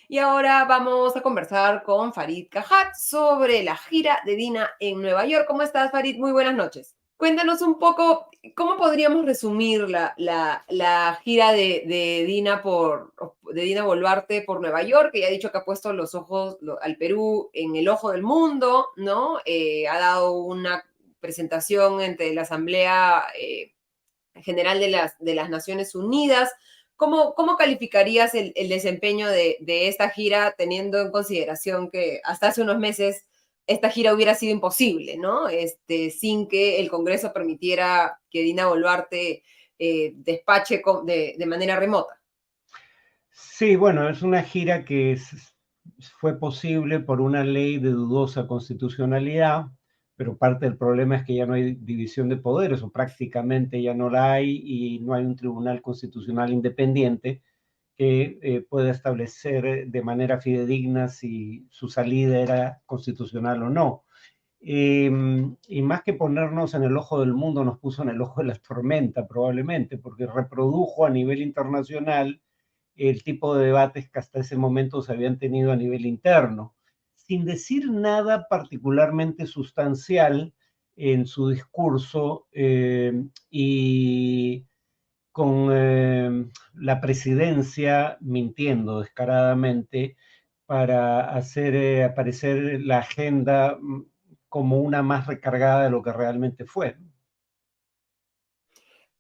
Y ahora vamos a conversar con Farid Cajat sobre la gira de Dina en Nueva York. ¿Cómo estás, Farid? Muy buenas noches. Cuéntanos un poco, ¿cómo podríamos resumir la gira de Dina Boluarte por Nueva York? Que ya ha dicho que ha puesto los ojos al Perú en el ojo del mundo, ¿no? Ha dado una presentación ante la Asamblea General de las Naciones Unidas. ¿Cómo calificarías el desempeño de esta gira teniendo en consideración que hasta hace unos meses esta gira hubiera sido imposible, ¿no? Sin que el Congreso permitiera que Dina Boluarte despache de manera remota. Sí, bueno, es una gira que fue posible por una ley de dudosa constitucionalidad, pero parte del problema es que ya no hay división de poderes, o prácticamente ya no la hay, y no hay un tribunal constitucional independiente que pueda establecer de manera fidedigna si su salida era constitucional o no. Y más que ponernos en el ojo del mundo, nos puso en el ojo de la tormenta probablemente, porque reprodujo a nivel internacional el tipo de debates que hasta ese momento se habían tenido a nivel interno, sin decir nada particularmente sustancial en su discurso, y con la presidencia mintiendo descaradamente para hacer aparecer la agenda como una más recargada de lo que realmente fue.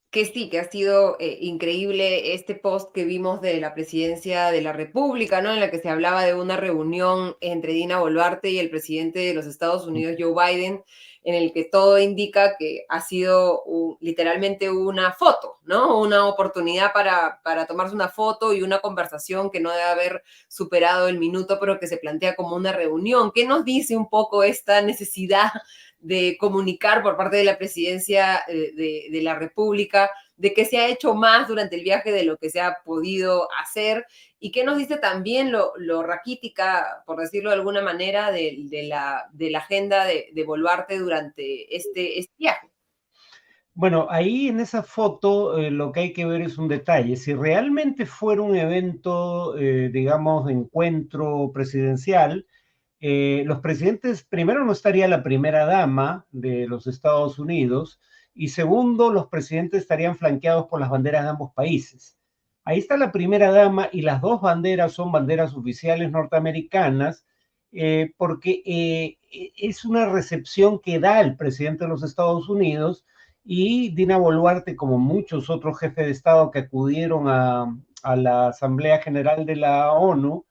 Que sí, que ha sido increíble este post que vimos de la presidencia de la República, ¿no? En la que se hablaba de una reunión entre Dina Boluarte y el presidente de los Estados Unidos, Joe Biden, en el que todo indica que ha sido literalmente una foto, ¿no? Una oportunidad para tomarse una foto y una conversación que no debe haber superado el minuto, pero que se plantea como una reunión. ¿Qué nos dice un poco esta necesidad de comunicar por parte de la presidencia de la República, de que se ha hecho más durante el viaje de lo que se ha podido hacer? ¿Y qué nos dice también lo raquítica, por decirlo de alguna manera, de la agenda de Boluarte durante este viaje? Bueno, ahí en esa foto lo que hay que ver es un detalle. Si realmente fuera un evento, digamos, de encuentro presidencial, los presidentes, primero no estaría la primera dama de los Estados Unidos, y segundo, los presidentes estarían flanqueados por las banderas de ambos países. Ahí está la primera dama y las dos banderas son banderas oficiales norteamericanas, porque es una recepción que da el presidente de los Estados Unidos, y Dina Boluarte, como muchos otros jefes de Estado que acudieron a la Asamblea General de la ONU,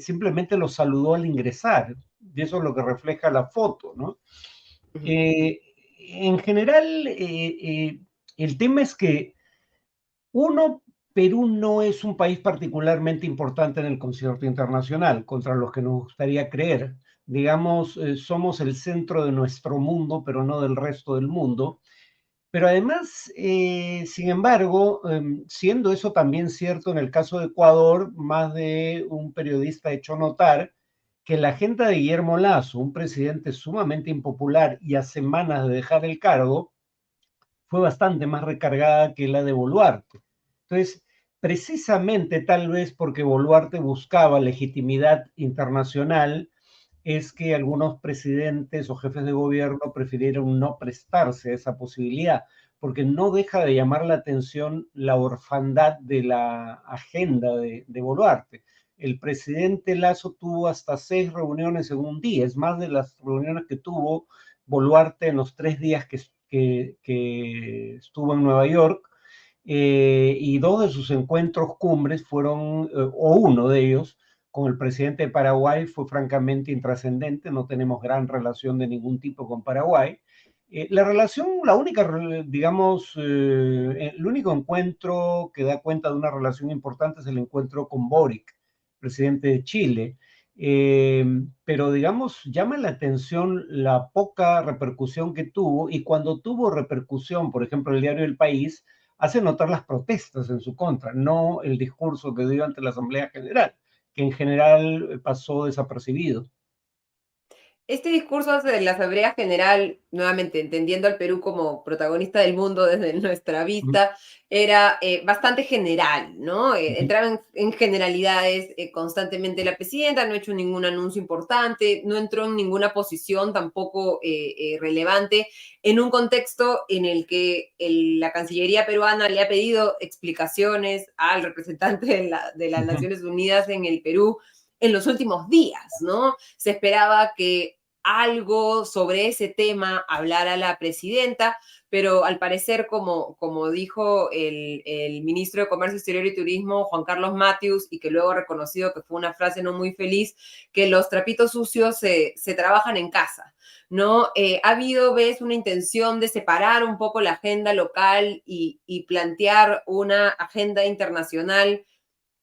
simplemente los saludó al ingresar, y eso es lo que refleja la foto, ¿no? Uh -huh. Eh, en general, el tema es que, uno, Perú no es un país particularmente importante en el concierto internacional, contra los que nos gustaría creer. Digamos, somos el centro de nuestro mundo, pero no del resto del mundo. Pero además, sin embargo, siendo eso también cierto en el caso de Ecuador, más de un periodista ha hecho notar que la agenda de Guillermo Lasso, un presidente sumamente impopular y a semanas de dejar el cargo, fue bastante más recargada que la de Boluarte. Entonces, precisamente tal vez porque Boluarte buscaba legitimidad internacional, es que algunos presidentes o jefes de gobierno prefirieron no prestarse a esa posibilidad, porque no deja de llamar la atención la orfandad de la agenda de Boluarte. El presidente Lasso tuvo hasta 6 reuniones en un día, es más de las reuniones que tuvo Boluarte en los 3 días que estuvo en Nueva York, y dos de sus encuentros cumbres fueron, o uno de ellos, con el presidente de Paraguay, fue francamente intrascendente. No tenemos gran relación de ningún tipo con Paraguay. La relación, la única, digamos, el único encuentro que da cuenta de una relación importante es el encuentro con Boric, presidente de Chile. Eh, pero digamos, llama la atención la poca repercusión que tuvo, y cuando tuvo repercusión, por ejemplo, el diario El País hace notar las protestas en su contra, no el discurso que dio ante la Asamblea General, que en general pasó desapercibido. Este discurso de la Asamblea General, nuevamente entendiendo al Perú como protagonista del mundo desde nuestra Ujú, vista, era bastante general, ¿no? ujú. Entraba en generalidades constantemente. La presidenta no ha hecho ningún anuncio importante, no entró en ninguna posición tampoco relevante, en un contexto en el que la Cancillería peruana le ha pedido explicaciones al representante de las Ujú. Naciones Unidas en el Perú en los últimos días, ¿no? Se esperaba que algo sobre ese tema hablara la presidenta, pero al parecer, como dijo el ministro de Comercio Exterior y Turismo, Juan Carlos Matthews, y que luego ha reconocido que fue una frase no muy feliz, que los trapitos sucios se trabajan en casa, ¿no? Ha habido, ves, una intención de separar un poco la agenda local y plantear una agenda internacional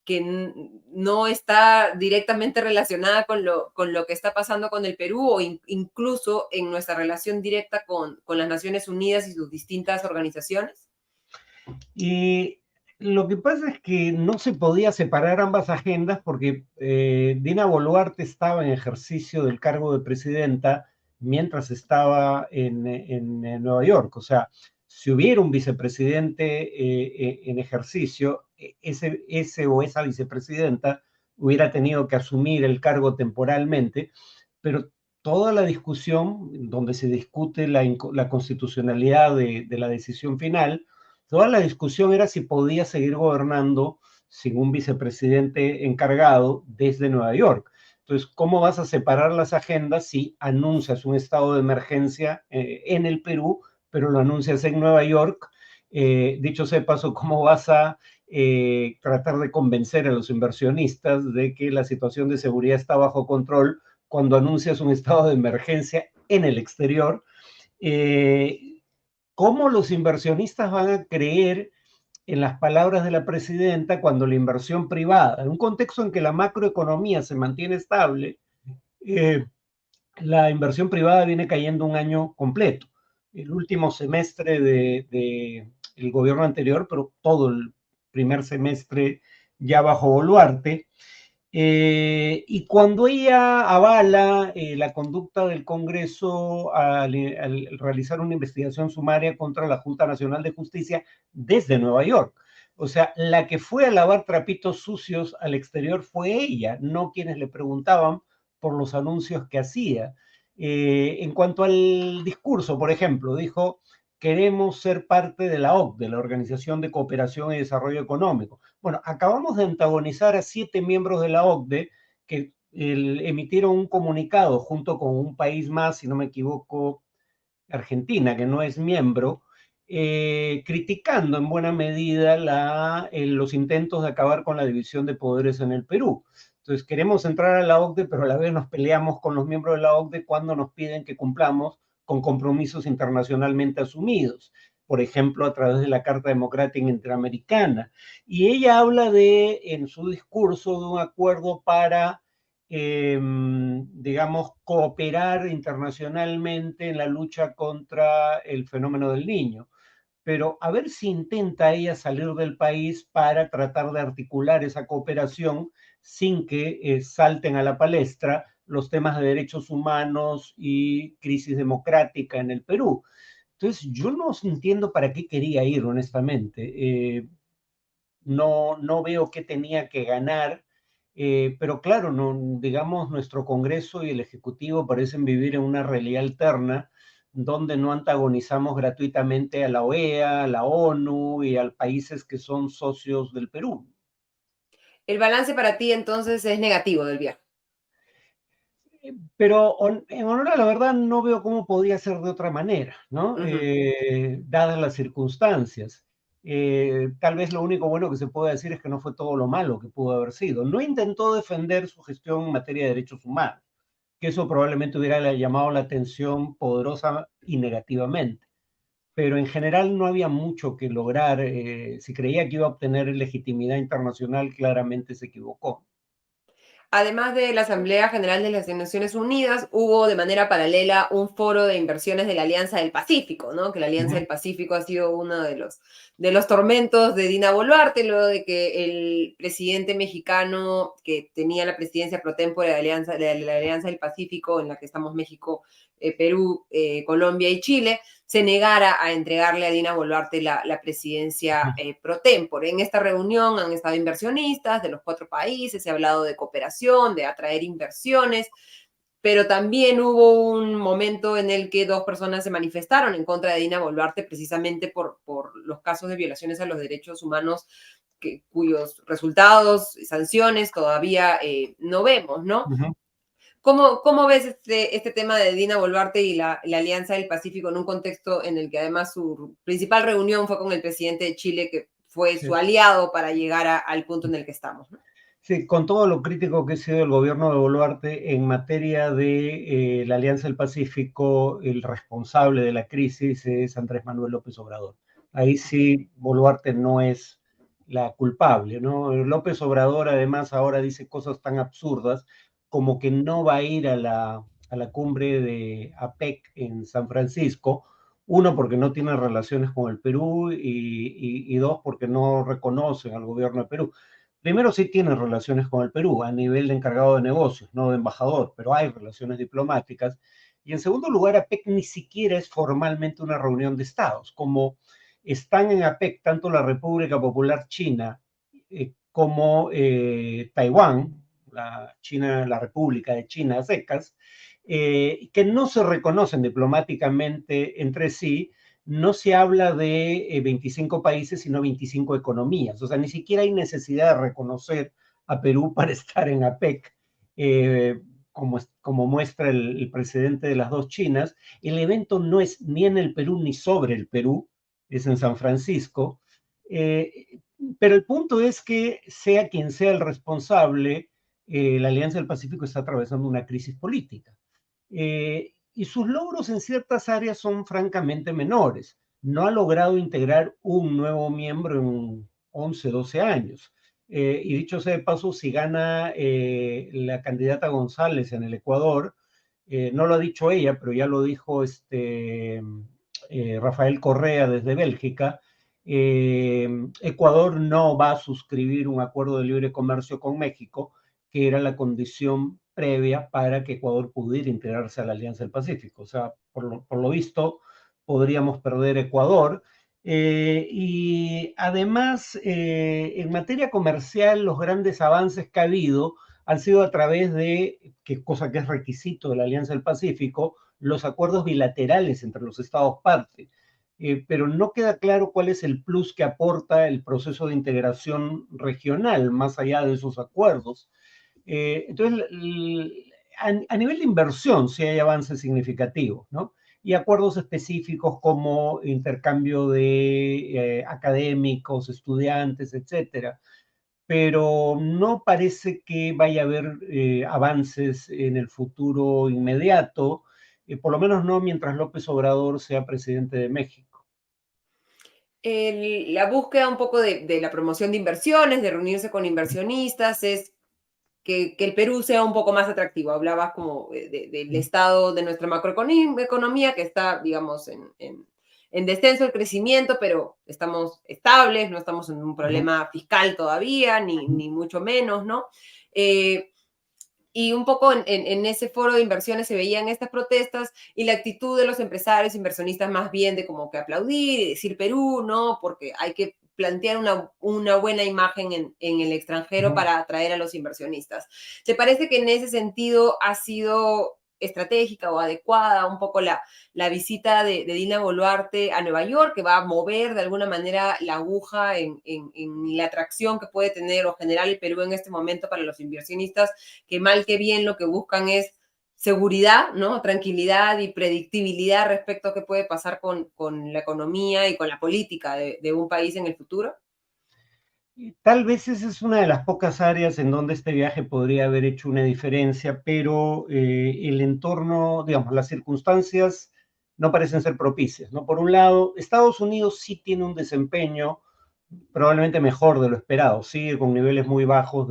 que no está directamente relacionada con lo que está pasando con el Perú o incluso en nuestra relación directa con las Naciones Unidas y sus distintas organizaciones? Y lo que pasa es que no se podía separar ambas agendas porque Dina Boluarte estaba en ejercicio del cargo de presidenta mientras estaba en Nueva York. O sea, si hubiera un vicepresidente en ejercicio, ese o esa vicepresidenta hubiera tenido que asumir el cargo temporalmente, pero toda la discusión donde se discute la constitucionalidad de la decisión final, toda la discusión era si podía seguir gobernando sin un vicepresidente encargado desde Nueva York. Entonces, ¿cómo vas a separar las agendas si anuncias un estado de emergencia en el Perú, pero lo anuncias en Nueva York? Dicho sea de paso, ¿cómo vas a tratar de convencer a los inversionistas de que la situación de seguridad está bajo control cuando anuncias un estado de emergencia en el exterior? Eh, ¿Cómo los inversionistas van a creer en las palabras de la presidenta cuando la inversión privada, en un contexto en que la macroeconomía se mantiene estable, eh, la inversión privada viene cayendo un año completo? El último semestre el gobierno anterior, pero todo el primer semestre ya bajo Boluarte, y cuando ella avala la conducta del Congreso al realizar una investigación sumaria contra la Junta Nacional de Justicia desde Nueva York. O sea, la que fue a lavar trapitos sucios al exterior fue ella, no quienes le preguntaban por los anuncios que hacía. En cuanto al discurso, por ejemplo, dijo, queremos ser parte de la OCDE, la Organización de Cooperación y Desarrollo Económico. Bueno, acabamos de antagonizar a 7 miembros de la OCDE que emitieron un comunicado junto con un país más, si no me equivoco, Argentina, que no es miembro, criticando en buena medida los intentos de acabar con la división de poderes en el Perú. Entonces, queremos entrar a la OCDE, pero a la vez nos peleamos con los miembros de la OCDE cuando nos piden que cumplamos con compromisos internacionalmente asumidos, por ejemplo, a través de la Carta Democrática Interamericana. Y ella habla en su discurso, de un acuerdo para digamos, cooperar internacionalmente en la lucha contra el fenómeno del niño. Pero a ver si intenta ella salir del país para tratar de articular esa cooperación sin que salten a la palestra los temas de derechos humanos y crisis democrática en el Perú. Entonces, yo no entiendo para qué quería ir, honestamente. No veo qué tenía que ganar, pero claro, no, digamos, nuestro Congreso y el Ejecutivo parecen vivir en una realidad alterna donde no antagonizamos gratuitamente a la OEA, a la ONU y a países que son socios del Perú. El balance para ti entonces es negativo del viaje. Pero en honor a la verdad no veo cómo podía ser de otra manera, ¿no? Uh -huh. Dadas las circunstancias. Tal vez lo único bueno que se puede decir es que no fue todo lo malo que pudo haber sido. No intentó defender su gestión en materia de derechos humanos, que eso probablemente hubiera llamado la atención poderosa y negativamente. Pero en general no había mucho que lograr. Si creía que iba a obtener legitimidad internacional, claramente se equivocó. Además de la Asamblea General de las Naciones Unidas, hubo de manera paralela un foro de inversiones de la Alianza del Pacífico, ¿no? Que la Alianza Ujú. del Pacífico ha sido uno de los tormentos de Dina Boluarte, luego de que el presidente mexicano que tenía la presidencia pro tempore de la Alianza del Pacífico, en la que estamos México, Perú, Colombia y Chile, se negara a entregarle a Dina Boluarte la presidencia pro tempore. En esta reunión han estado inversionistas de los 4 países, se ha hablado de cooperación, de atraer inversiones, pero también hubo un momento en el que 2 personas se manifestaron en contra de Dina Boluarte precisamente por los casos de violaciones a los derechos humanos cuyos resultados y sanciones todavía no vemos, ¿no? Ujú. ¿Cómo ves este tema de Dina Boluarte y la Alianza del Pacífico en un contexto en el que además su principal reunión fue con el presidente de Chile, que fue su Sí. aliado para llegar al punto en el que estamos, ¿no? Sí, con todo lo crítico que ha sido el gobierno de Boluarte en materia de la Alianza del Pacífico, el responsable de la crisis es Andrés Manuel López Obrador. Ahí sí, Boluarte no es la culpable, ¿no? López Obrador además ahora dice cosas tan absurdas como que no va a ir a la cumbre de APEC en San Francisco, uno porque no tiene relaciones con el Perú y dos porque no reconocen al gobierno de Perú. Primero sí tiene relaciones con el Perú a nivel de encargado de negocios, no de embajador, pero hay relaciones diplomáticas. Y en segundo lugar, APEC ni siquiera es formalmente una reunión de estados. Como están en APEC tanto la República Popular China como Taiwán, la República de China a secas, que no se reconocen diplomáticamente entre sí, no se habla de 25 países, sino 25 economías. O sea, ni siquiera hay necesidad de reconocer a Perú para estar en APEC, como muestra el presidente de las dos Chinas. El evento no es ni en el Perú ni sobre el Perú, es en San Francisco. Eh, pero el punto es que sea quien sea el responsable, la Alianza del Pacífico está atravesando una crisis política. Y sus logros en ciertas áreas son francamente menores. No ha logrado integrar un nuevo miembro en 11, 12 años. Y dicho sea de paso, si gana la candidata González en el Ecuador, no lo ha dicho ella, pero ya lo dijo Rafael Correa desde Bélgica, Ecuador no va a suscribir un acuerdo de libre comercio con México, que era la condición previa para que Ecuador pudiera integrarse a la Alianza del Pacífico. O sea, por lo visto, podríamos perder Ecuador. Y además, en materia comercial, los grandes avances que ha habido han sido a través de, que cosa que es requisito de la Alianza del Pacífico, los acuerdos bilaterales entre los estados parte. Pero no queda claro cuál es el plus que aporta el proceso de integración regional, más allá de esos acuerdos. Entonces, a nivel de inversión sí hay avances significativos, ¿no? Y acuerdos específicos como intercambio de académicos, estudiantes, etcétera. Pero no parece que vaya a haber avances en el futuro inmediato, por lo menos no mientras López Obrador sea presidente de México. La búsqueda un poco de la promoción de inversiones, de reunirse con inversionistas, es que el Perú sea un poco más atractivo. Hablabas como del estado de nuestra macroeconomía, que está, digamos, en descenso el crecimiento, pero estamos estables, no estamos en un Ujú, problema fiscal todavía, ni mucho menos, ¿no? Eh, y un poco en ese foro de inversiones se veían estas protestas y la actitud de los empresarios, inversionistas más bien de como que aplaudir y decir Perú, ¿no? Porque hay que plantear una buena imagen en el extranjero ujú. para atraer a los inversionistas. ¿Te parece que en ese sentido ha sido estratégica o adecuada un poco la visita de Dina Boluarte a Nueva York, que va a mover de alguna manera la aguja en la atracción que puede tener o generar el Perú en este momento para los inversionistas, que mal que bien lo que buscan es seguridad, ¿no? Tranquilidad y predictibilidad respecto a qué puede pasar con la economía y con la política de un país en el futuro? Tal vez esa es una de las pocas áreas en donde este viaje podría haber hecho una diferencia, pero el entorno, digamos, las circunstancias no parecen ser propicias, ¿no? Por un lado, Estados Unidos sí tiene un desempeño probablemente mejor de lo esperado, sigue con niveles muy bajos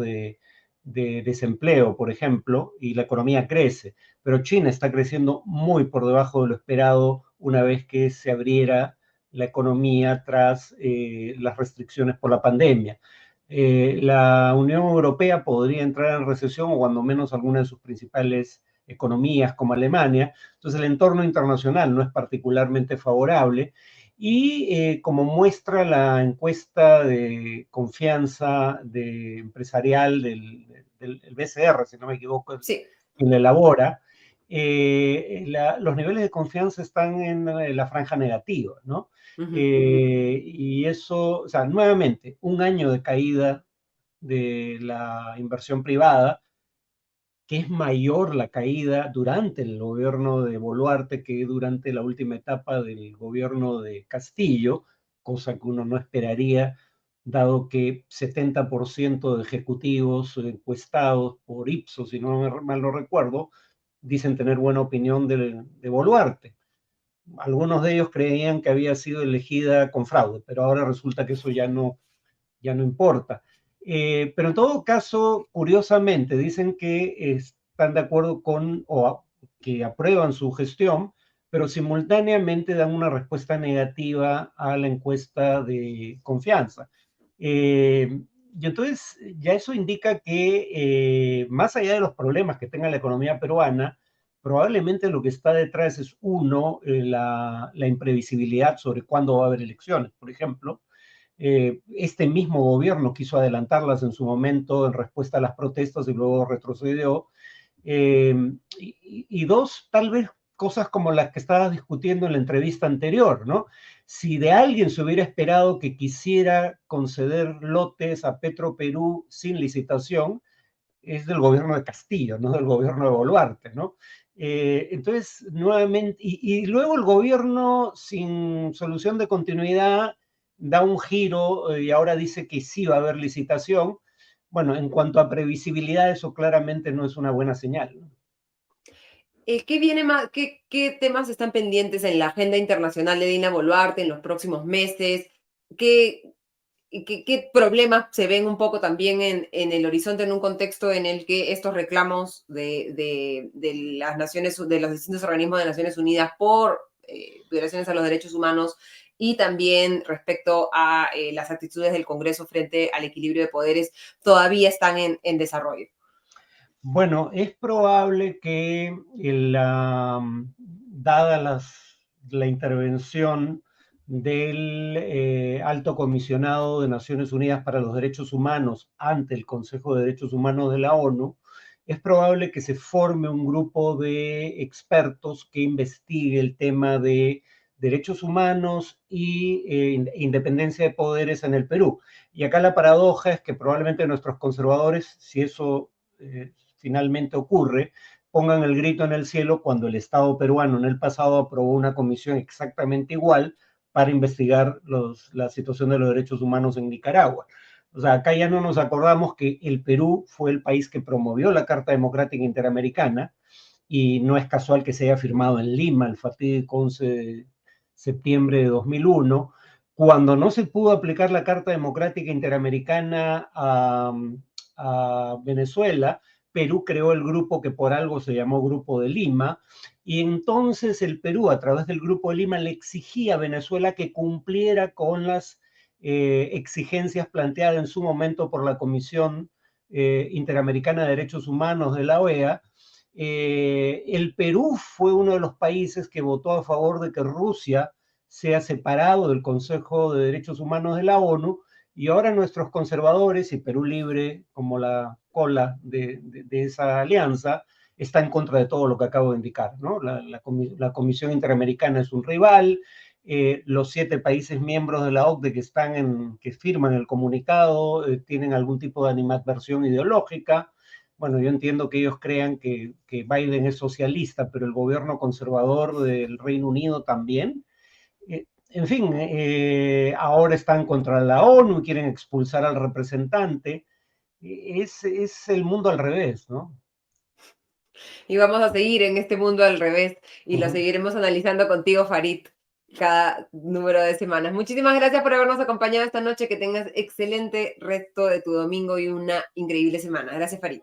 de desempleo, por ejemplo, y la economía crece, pero China está creciendo muy por debajo de lo esperado una vez que se abriera la economía tras las restricciones por la pandemia. La Unión Europea podría entrar en recesión o cuando menos alguna de sus principales economías como Alemania. Entonces el entorno internacional no es particularmente favorable y como muestra la encuesta de confianza empresarial del BCR, si no me equivoco, Sí. quien la elabora, los niveles de confianza están en la franja negativa, ¿no? Ujú. Y eso, o sea, nuevamente, un año de caída de la inversión privada, que es mayor la caída durante el gobierno de Boluarte que durante la última etapa del gobierno de Castillo, cosa que uno no esperaría, dado que 70% de ejecutivos encuestados por Ipsos, si no mal lo recuerdo, dicen tener buena opinión de Boluarte. Algunos de ellos creían que había sido elegida con fraude, pero ahora resulta que eso ya no importa. Pero en todo caso, curiosamente, dicen que están de acuerdo con o que aprueban su gestión, pero simultáneamente dan una respuesta negativa a la encuesta de confianza. Y entonces ya eso indica que más allá de los problemas que tenga la economía peruana, probablemente lo que está detrás es uno, la imprevisibilidad sobre cuándo va a haber elecciones, por ejemplo. Este mismo gobierno quiso adelantarlas en su momento en respuesta a las protestas y luego retrocedió. Y dos, tal vez cosas como las que estabas discutiendo en la entrevista anterior, ¿no? Si de alguien se hubiera esperado que quisiera conceder lotes a Petroperú sin licitación, es del gobierno de Castillo, no del gobierno de Boluarte, ¿no? Entonces, nuevamente, y luego el gobierno sin solución de continuidad da un giro y ahora dice que sí va a haber licitación. Bueno, en cuanto a previsibilidad, eso claramente no es una buena señal, ¿no? ¿Qué viene más, qué temas están pendientes en la agenda internacional de Dina Boluarte en los próximos meses? ¿Qué, qué problemas se ven un poco también en el horizonte en un contexto en el que estos reclamos de las naciones, de los distintos organismos de Naciones Unidas por violaciones a los derechos humanos y también respecto a las actitudes del Congreso frente al equilibrio de poderes todavía están en desarrollo? Bueno, es probable que dada la intervención del Alto Comisionado de Naciones Unidas para los Derechos Humanos ante el Consejo de Derechos Humanos de la ONU, es probable que se forme un grupo de expertos que investigue el tema de derechos humanos y independencia de poderes en el Perú. Y acá la paradoja es que probablemente nuestros conservadores, si eso finalmente ocurre, pongan el grito en el cielo cuando el Estado peruano en el pasado aprobó una comisión exactamente igual para investigar la situación de los derechos humanos en Nicaragua. O sea, acá ya no nos acordamos que el Perú fue el país que promovió la Carta Democrática Interamericana y no es casual que se haya firmado en Lima el fatídico 11 de septiembre de 2001, cuando no se pudo aplicar la Carta Democrática Interamericana a Venezuela. Perú creó el grupo que por algo se llamó Grupo de Lima, y entonces el Perú, a través del Grupo de Lima, le exigía a Venezuela que cumpliera con las exigencias planteadas en su momento por la Comisión Interamericana de Derechos Humanos de la OEA. El Perú fue uno de los países que votó a favor de que Rusia sea separado del Consejo de Derechos Humanos de la ONU, y ahora nuestros conservadores y Perú Libre, como la cola de esa alianza, está en contra de todo lo que acabo de indicar, ¿no? La Comisión Interamericana es un rival, los 7 países miembros de la OCDE que firman el comunicado tienen algún tipo de animadversión ideológica. Bueno, yo entiendo que ellos crean que Biden es socialista, pero el gobierno conservador del Reino Unido también. En fin, ahora están contra la ONU y quieren expulsar al representante. Es el mundo al revés, ¿no? Y vamos a seguir en este mundo al revés y lo Ujú. seguiremos analizando contigo, Farid. cada número de semanas. Muchísimas gracias por habernos acompañado esta noche. Que tengas excelente resto de tu domingo y una increíble semana. Gracias, Farid.